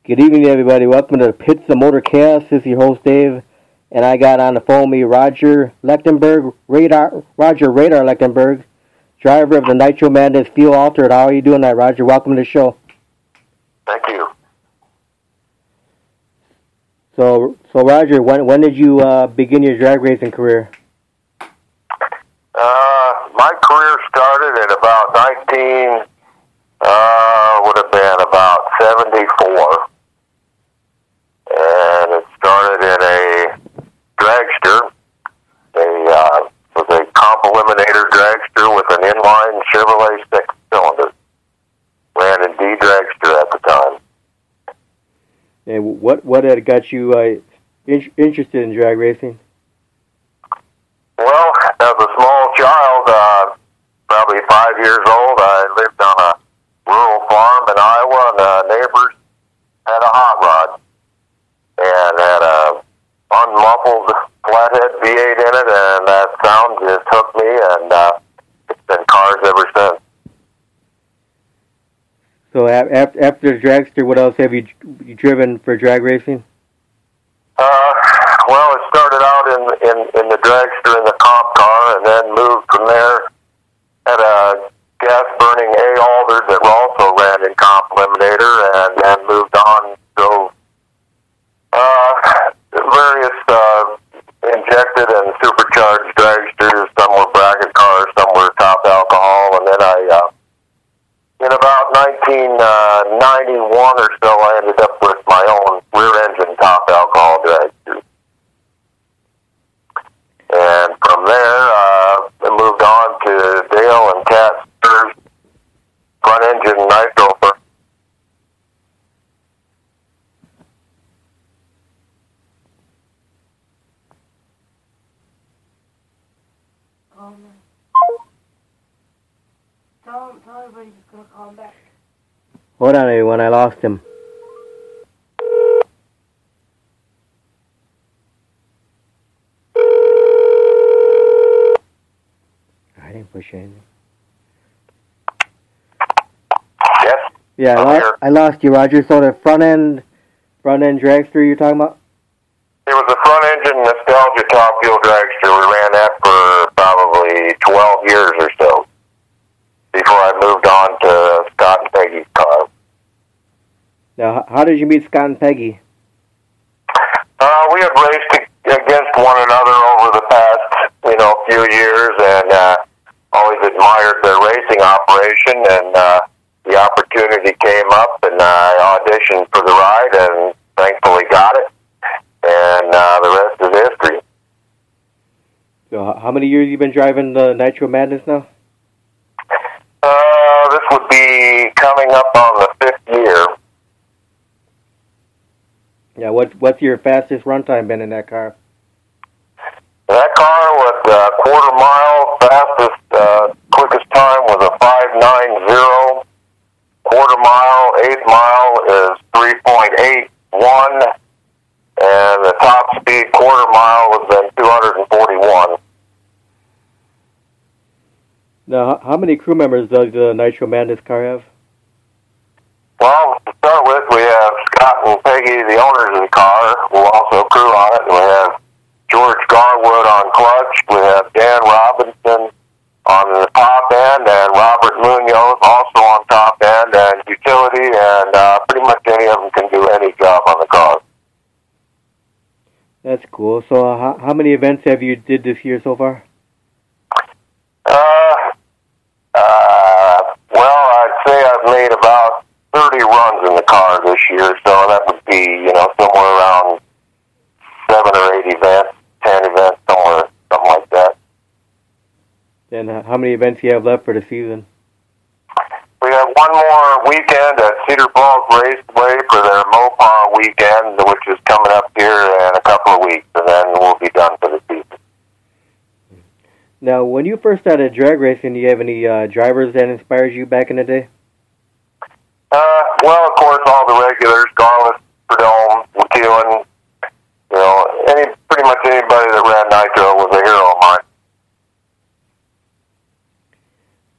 Good evening, everybody. Welcome to Pits of Motor Chaos. This is your host, Dave, and I got on the phone with me Roger Lechtenberg, Roger Radar Lechtenberg, driver of the Nitro Madness Fuel Altered. How are you doing, Roger? Welcome to the show. Thank you. So Roger, when did you begin your drag racing career? My career started at about 74. And it started in a dragster. Was a comp eliminator dragster with an inline Chevrolet six-cylinder. Ran in D dragster at the time. And what had got you interested in drag racing? Well, as a small child, probably 5 years old, I lived on a rural farm in Iowa, and neighbors had a hot rod and had a unmuffled flathead V8 in it, and that sound just hooked me, and it's been cars ever since. So after the dragster, what else have you driven for drag racing? Well, it started out in the dragster in the comp car, and then moved from there. Had a gas-burning A Alder that also ran in comp eliminator, and then moved on. So various injected and supercharged dragsters. Some were bracket cars, some were top alcohol, and then in about 1991 or so, I ended up with my own rear-engine top alcohol dragster. And from there, I moved on to Dale and Cat's first front-engine nitro. Tell everybody he's going to call him back. Hold on, everyone. I lost him. I didn't push anything. Yes? Yeah, I lost you, Roger. So the front end dragster you're talking about? It was a front-engine nostalgia top fuel dragster. We ran that for probably 12 years or so before I moved on to Scott and Peggy's car. Now, how did you meet Scott and Peggy? We had raced against one another over the past, few years, and always admired their racing operation, and the opportunity came up, and I auditioned for the ride, and thankfully got it, and the rest is history. So how many years have you been driving the Nitro Madness now? This would be coming up on the 5th year. Yeah, what's your fastest runtime been in that car? That car was quarter mile, fastest, quickest time was a 5.90. Quarter mile, 8 mile is 3.81, and the top speed quarter mile was then 241. Now, how many crew members does the Nitro Madness car have? Well, to start with, we have Scott and Peggy, the owners of the car, who also crew on it. We have George Garwood on clutch. We have Dan Robinson on the top end, and Robert Munoz also on top end, and utility, and pretty much any of them can do any job on the car. That's cool. So how many events have you did this year so far? Well, I'd say I've made about 30 runs in the car this year, so that would be, somewhere around 7 or 8 events, 10 events, somewhere, something like that. And how many events do you have left for the season? We have one more weekend at Cedar Falls Raceway for their Mopar weekend, which is coming up here in a couple of weeks, and then we'll be done for the season. Now, when you first started drag racing, do you have any drivers that inspired you back in the day? Well, of course, all the regulars, Garland, Prudhomme, McEwen, pretty much anybody that ran Nitro was a hero of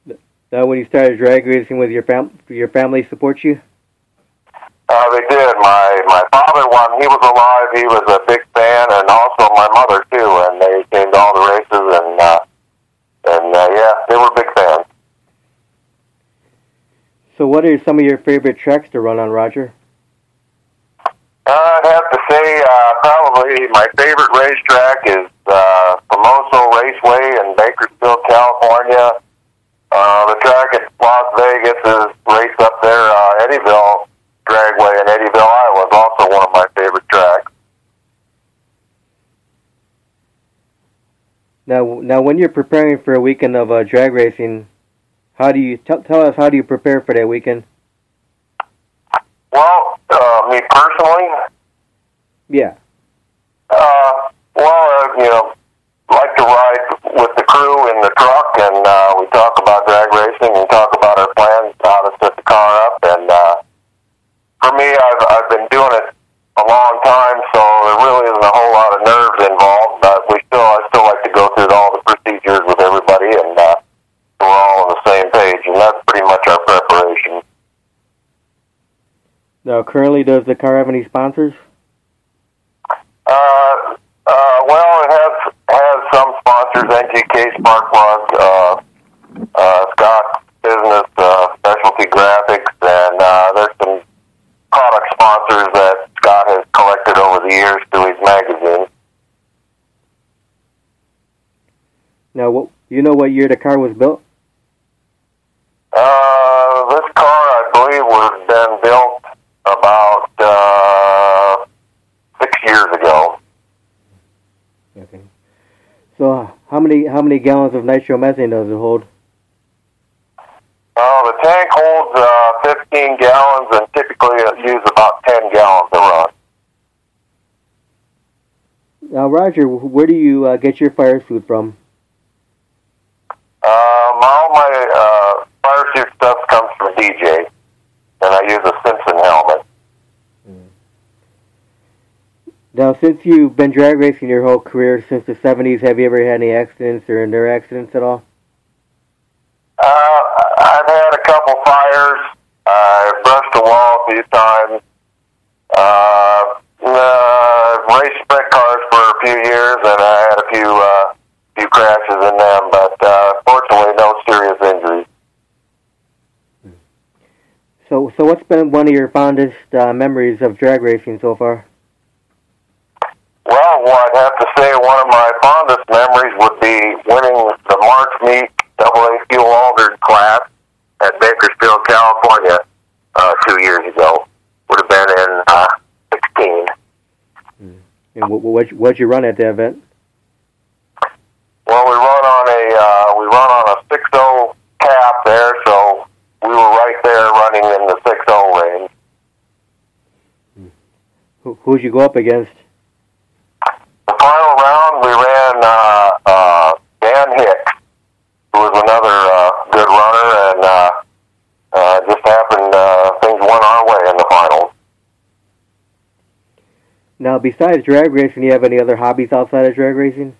mine. Now, when you started drag racing, with your family support you? They did. My father, when he was alive, he was a big fan, and also my mother too. And they came to all the races, and yeah, they were big fans. So what are some of your favorite tracks to run on, Roger? I'd have to say probably my favorite racetrack is Famoso Raceway in Bakersfield, California. The track at Las Vegas is race up there. Eddyville Dragway in Eddyville, Iowa is also one of my favorite tracks. Now, when you're preparing for a weekend of drag racing, how do you tell us how do you prepare for that weekend? Well, me personally, yeah. Like to ride with the crew in the truck, and we talk about drag racing and talk about our plans, how to set the car up. And for me, I've been doing it a long time, so there really isn't a whole lot of nerves involved. But I still like to go through all the procedures with everybody, and so we're all on the same page. And that's pretty much our preparation. Now, currently, does the car have any sponsors? Well, it has some sponsors, NGK Spark Plug, Scott Business, Specialty Graphics, and there's some product sponsors that Scott has collected over the years through his magazine. Now, you know what year the car was built? This car, I believe, was been built about 6 years ago. Okay. So how many gallons of nitromethane does it hold? The tank holds 15 gallons, and typically it uses about 10 gallons to run. Now, Roger, where do you get your fire suit from? All my fire suit stuff comes from DJ, and I use a Simpson helmet. Now, since you've been drag racing your whole career, since the 70s, have you ever had any accidents or near accidents at all? I've had a couple fires. I've brushed a wall a few times. Raced sprint cars for a few years, and I had a few crashes in them, but fortunately, no serious injuries. So what's been one of your fondest memories of drag racing so far? Well, I'd have to say one of my fondest memories would be winning the March Meet AA Fuel Altered class at Bakersfield, California, 2 years ago. Would have been in 16. And what'd you run at the event? Well, we run on a 6.0 cap there, so we were right there running in the 6.0 range. Who'd you go up against? The final round, we ran Dan Hicks, who was another good runner, and just happened things went our way in the final. Now, besides drag racing, do you have any other hobbies outside of drag racing?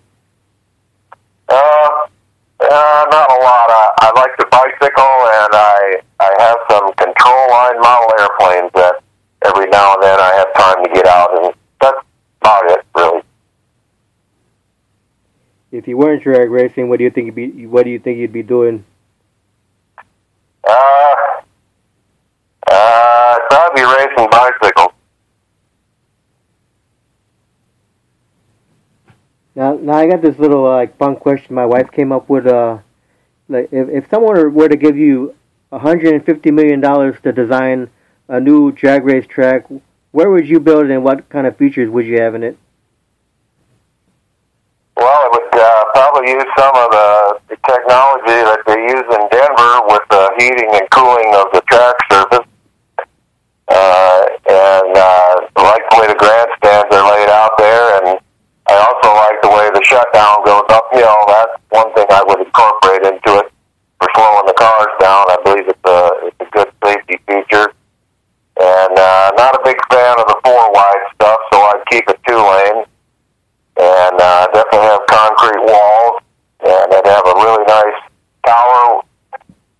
Not a lot. I like to bicycle, and I have some control line model airplanes that every now and then I have time to get out, and that's about it, really. If you weren't drag racing, what do you think you'd be doing? I'd probably be racing bicycles. Now I got this little fun question my wife came up with. If someone were to give you $150 million to design a new drag race track, where would you build it, and what kind of features would you have in it? Well, it would probably use some of the technology that they use in Denver with the heating and cooling of the track surface. And I like the way the grandstands are laid out there, and I also like the way the shutdown goes uphill. That's one thing I would incorporate into it for slowing the cars down. I believe it's a good safety feature. And not a big fan of the 4-wide stuff, so I'd keep it 2 lanes. And definitely have concrete walls, and I'd have a really nice tower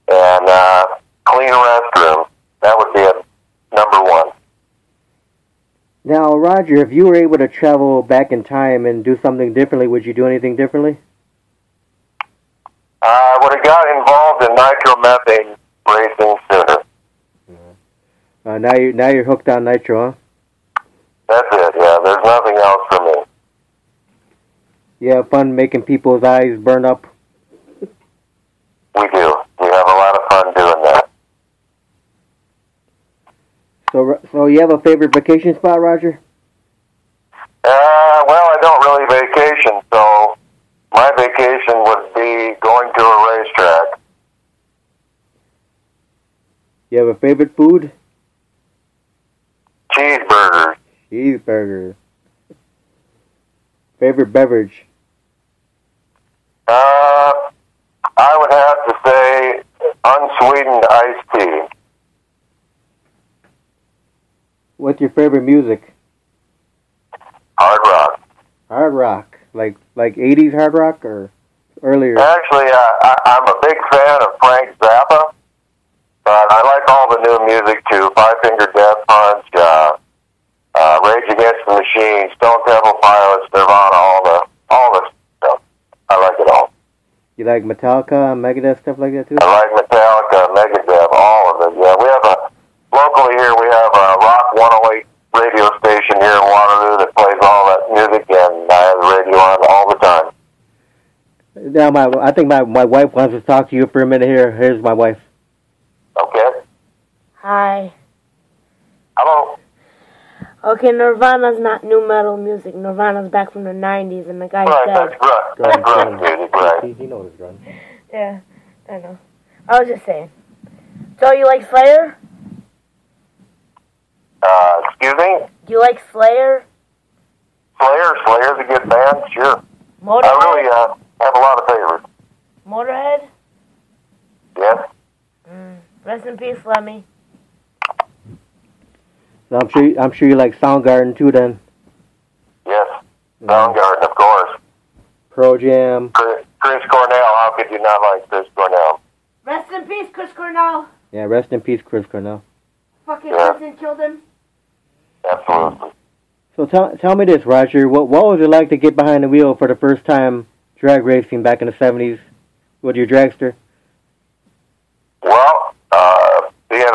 and clean restroom. That would be a number one. Now, Roger, if you were able to travel back in time and do something differently, would you do anything differently? I would have got involved in nitromethane racing sooner. Now you're hooked on nitro, huh? That's it, yeah. There's nothing else for me. You have fun making people's eyes burn up? We do. We have a lot of fun doing that. So you have a favorite vacation spot, Roger? Well, I don't really vacation, so my vacation would be going to a racetrack. You have a favorite food? Cheeseburgers. Cheeseburger. Favorite beverage? I would have to say unsweetened iced tea. What's your favorite music? Hard rock. Hard rock. Like 80s hard rock or earlier? Actually, I'm a big fan of Frank Zappa, but I like all the new music too. Five Finger Death Punch, Rage Against the Machine, Stone Temple Pilots, Nirvana, all the stuff. I like it all. You like Metallica, Megadeth, stuff like that too? I like Metallica, Megadeth, all of it. Yeah, we have locally here, we have a Rock 108 radio station here in Waterloo that plays all that music, and I have the radio on all the time. Now, I think my wife wants to talk to you for a minute here. Here's my wife. Okay. Hi. Hello. Okay, Nirvana's not new metal music. Nirvana's back from the 90s, and the guy's Right, dead. that's right. That's right, music, right. He knows it's run. Yeah, I know. I was just saying. So, you like Slayer? Excuse me? Do you like Slayer? Slayer's a good band, sure. Motorhead? I really have a lot of favorites. Motorhead? Yes? Rest in peace, Lemmy. So I'm sure you like Soundgarden too then. Yes. Soundgarden, of course. Pro Jam. Chris Cornell, how could you not like Chris Cornell? Rest in peace, Chris Cornell. Yeah, rest in peace, Chris Cornell. Fucking Yeah. Clinton killed him. Absolutely. So tell me this, Roger. What was it like to get behind the wheel for the first time drag racing back in the 70s with your dragster? Well, being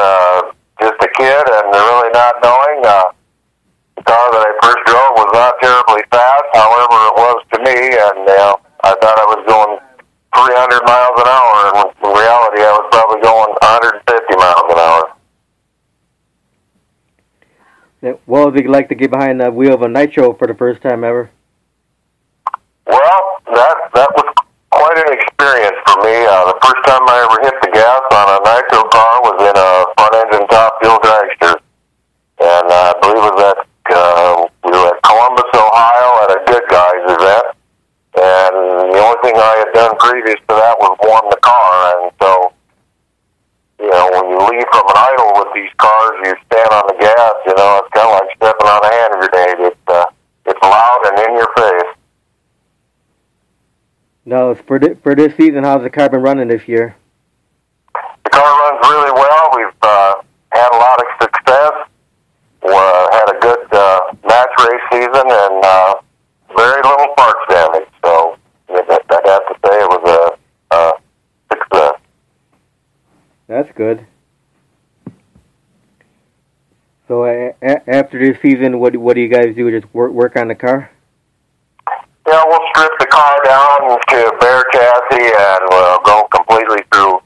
just a kid and really not knowing, the car that I first drove was not terribly fast. However, it was to me, and I thought I was going 300 miles an hour, and in reality, I was probably going 150 miles an hour. What was it like to get behind the wheel of a Nitro for the first time ever? Well, that was quite an experience for me. The first time I ever hit the gas on a Nitro car was in a front-engine top-fuel dragster. And I believe it was we were at Columbus, Ohio at a Good Guys event. And the only thing I had done previous to that was warm the car. And so, when you leave from an idle with these cars, you stand on the gas, it's kind of like stepping on a hand grenade. It's loud and in your face. No, for this season, how's the car been running this year? The car runs really well. We've had a lot of success. Had a good match race season and very little parts damage. So I'd have to say it was a success. That's good. So after this season, what do you guys do? Just work on the car? Yeah, we'll strip the car down to bare chassis and we'll go completely through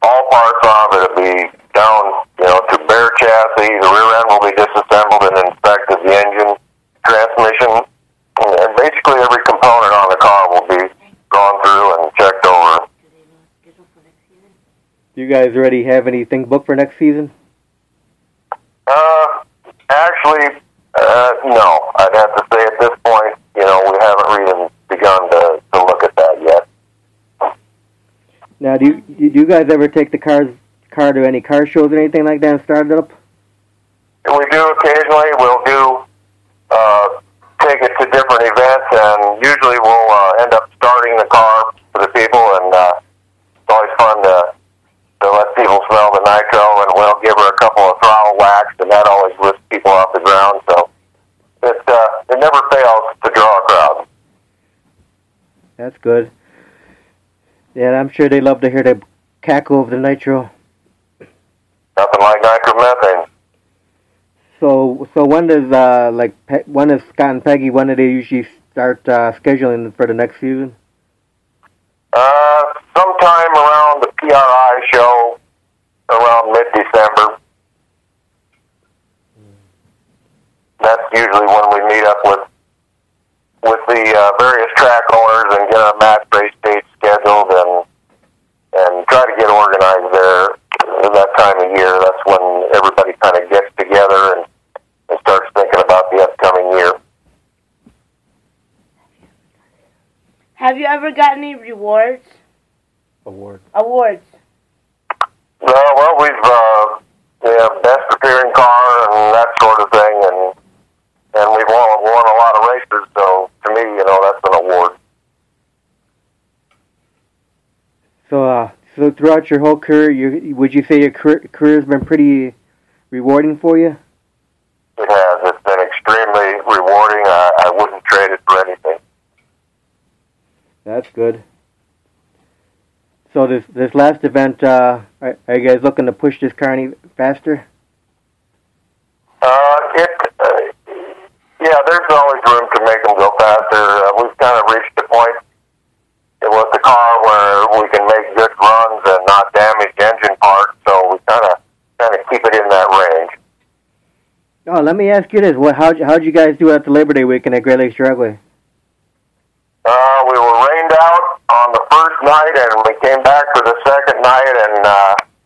all parts of it. It'll be down, to bare chassis. The rear end will be disassembled and inspected. The engine, transmission, and basically every component on the car will be gone through and checked over. Do you guys already have anything booked for next season? Actually, no. I'd have to say at this point, we haven't even begun to look at that yet. Now, do you guys ever take the car to any car shows or anything like that and start it up? We do occasionally. We'll take it to different events, and usually we'll end up starting the car for the people, and it's always fun to let people smell the nitro, and we'll give her a couple of throttle whacks, and that always lifts people off the ground. around. So it never fails to draw a crowd. That's good. Yeah, I'm sure they love to hear the cackle of the nitro. Nothing like nitromethane. So when does when is Scott and Peggy? When do they usually start scheduling for the next season? Sometime around the PRI show, around mid-December. That's usually when we meet up with the various track owners and get our match race dates scheduled and try to get organized there at that time of year. That's when everybody kind of gets together and starts thinking about the upcoming year. Have you ever got any rewards? Awards. Well, we've best appearing car and that sort of thing, and we've won a lot of races. So to me, that's an award. So throughout your whole career, would you say your career has been pretty rewarding for you? It has. It's been extremely rewarding. I wouldn't trade it for anything. That's good. So this last event, are you guys looking to push this car any faster? Yeah, there's always room to make them go faster. We've kind of reached the point with the car where we can make good runs and not damage engine parts, so we kind of keep it in that range. Oh, let me ask you this: how'd you guys do at the Labor Day weekend at Great Lakes Dragway? We were rained out on the first night, and we came back for the second night and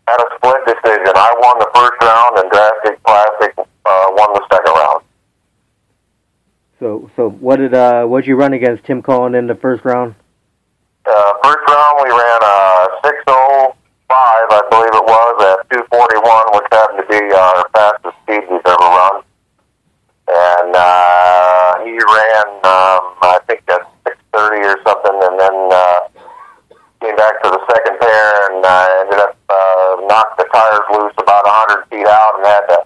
had a split decision. I won the first round, and Drastic Plastic won the second round. So what'd you run against Tim Cullen in the first round? First round we ran a 6:05, I believe it was, at 2:41, which happened to be our fastest speed we've ever run. And he ran, I think at 6:30 or something, and then came back for the second pair and ended up knocked the tires loose about 100 feet out and had to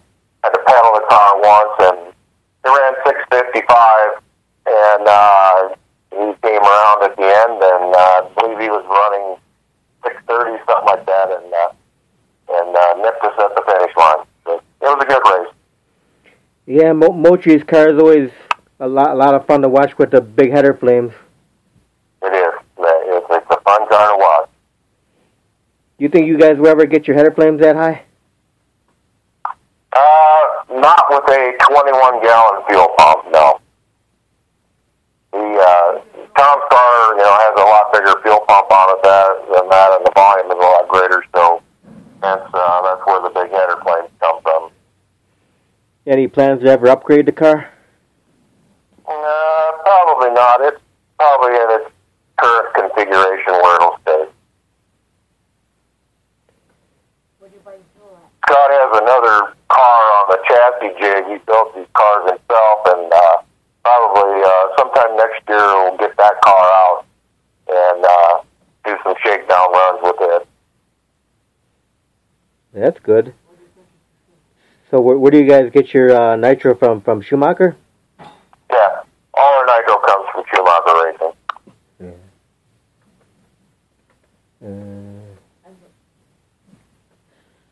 pedal the car once, and he ran 6:55, and he came around at the end, and I believe he was running 6:30, something like that, and nipped us at the finish line. So it was a good race. Yeah, Mochi's car is always a lot of fun to watch with the big header flames. It is. It's a fun car to watch. You think you guys will ever get your header flames that high? Not with a 21-gallon fuel pump, no. Tom's car, has a lot bigger fuel pump on it than that, and the volume is a lot greater, so that's where the big header flames come from. Any plans to ever upgrade the car? Probably not. It's probably in its current configuration where it'll stay. Scott has another car on the chassis jig. He built these cars himself, and probably sometime next year we'll get that car out and do some shakedown runs with it. That's good. So where do you guys get your nitro from? From Schumacher? Yeah, all our nitro comes from Schumacher Racing.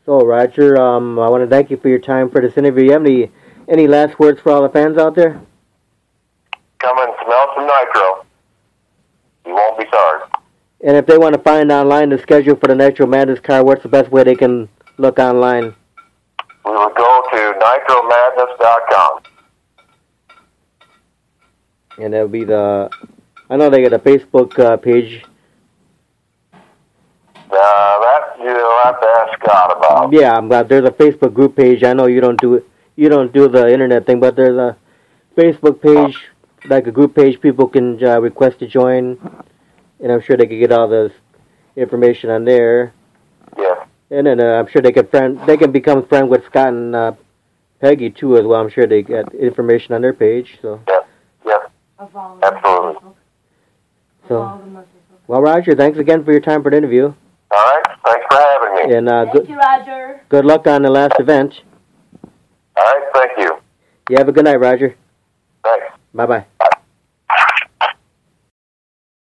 So Roger, I want to thank you for your time for this interview. You have any last words for all the fans out there? Come and smell some nitro. You won't be sorry. And if they want to find online the schedule for the Nitro Madness car, what's the best way they can look online? We would go to nitromadness.com. And that'll be I know they got a Facebook page. That you'll have to ask Scott about. Yeah, I'm glad there's a Facebook group page. I know you don't do the internet thing, but there's a Facebook page, like a group page people can request to join, and I'm sure they can get all the information on there. Yeah. And then I'm sure they can become friends with Scott and Peggy too as well. I'm sure they get information on their page. So. Yeah. Absolutely. So, well, Roger, thanks again for your time for the interview. All right. Thanks for having me. And thank you, Roger. Good luck on the last event. All right. Thank you. You have a good night, Roger. Thanks. Bye-bye.